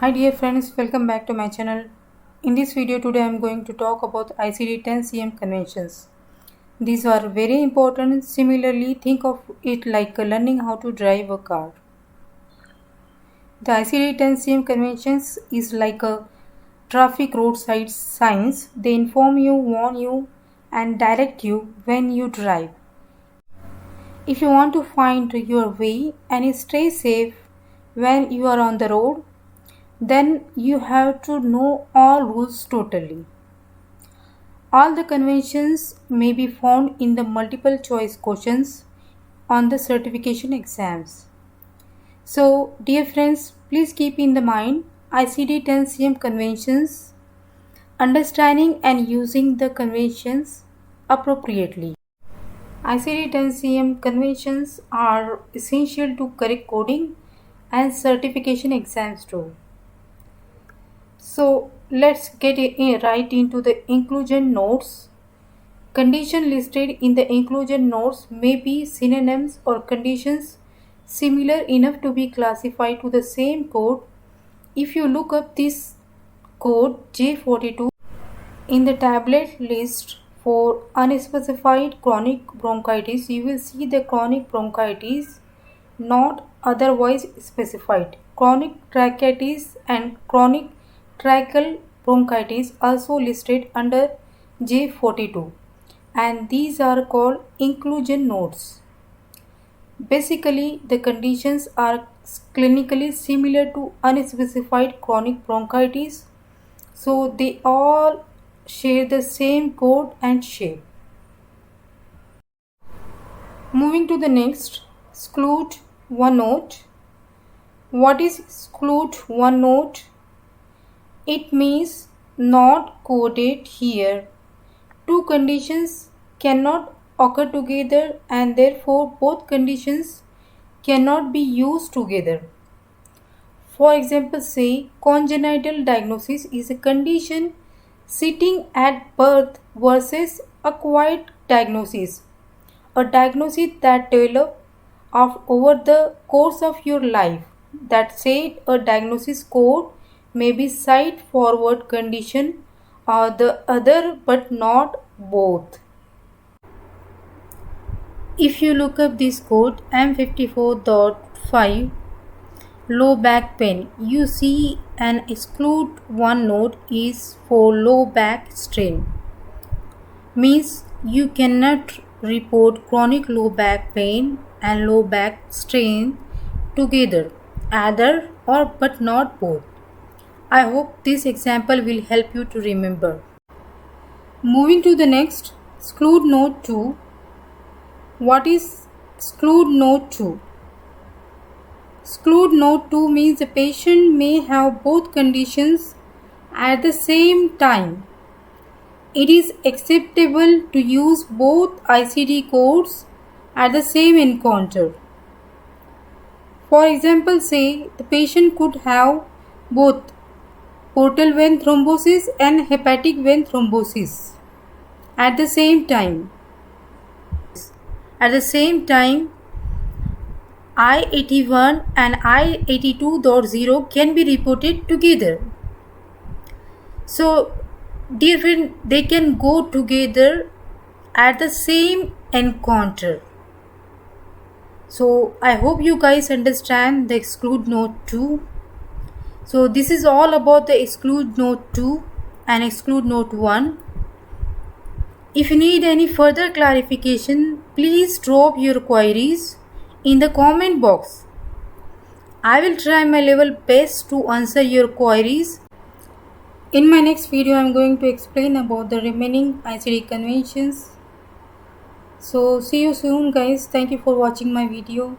Hi dear friends, welcome back to my channel. In this video today I am going to talk about ICD-10 CM conventions. These are very important. Similarly, think of it like learning how to drive a car. The ICD-10 CM conventions is like a traffic roadside signs. They inform you, warn you and direct you when you drive. If you want to find your way and stay safe when you are on the road, then you have to know all rules totally. All the conventions may be found in the multiple choice questions on the certification exams. So, dear friends, please keep in the mind ICD-10 CM conventions, understanding and using the conventions appropriately. ICD-10 CM conventions are essential to correct coding and certification exams too. So let's get right into the inclusion notes. Conditions listed in the inclusion notes may be synonyms or conditions similar enough to be classified to the same code. If you look up this code J42 in the tablet list for unspecified chronic bronchitis, you will see the chronic bronchitis not otherwise specified. Chronic tracheitis and chronic tracheal bronchitis also listed under J42, and these are called inclusion notes. Basically, the conditions are clinically similar to unspecified chronic bronchitis, so they all share the same code and shape. Moving to the next, exclude one note. What is exclude one note? It means not coded here. Two conditions cannot occur together and therefore both conditions cannot be used together. For example, say congenital diagnosis is a condition sitting at birth versus acquired diagnosis, a diagnosis that develops over the course of your life. That said, a diagnosis code may be side forward condition or the other but not both. If you look up this code M54.5 low back pain, you see an exclude one note is for low back strain. Means you cannot report chronic low back pain and low back strain together, either or but not both. I hope this example will help you to remember. Moving to the next, exclude note 2. What is exclude note 2? Exclude note 2 means the patient may have both conditions at the same time. It is acceptable to use both ICD codes at the same encounter. For example, say the patient could have both portal vein thrombosis and hepatic vein thrombosis at the same time. At the same time, I81 and I82.0 can be reported together. So, dear friend, they can go together at the same encounter. So, I hope you guys understand the exclude note 2. So, this is all about the exclude note 2 and exclude note 1. If you need any further clarification, please drop your queries in the comment box. I will try my level best to answer your queries. In my next video, I am going to explain about the remaining ICD conventions. So see you soon guys. Thank you for watching my video.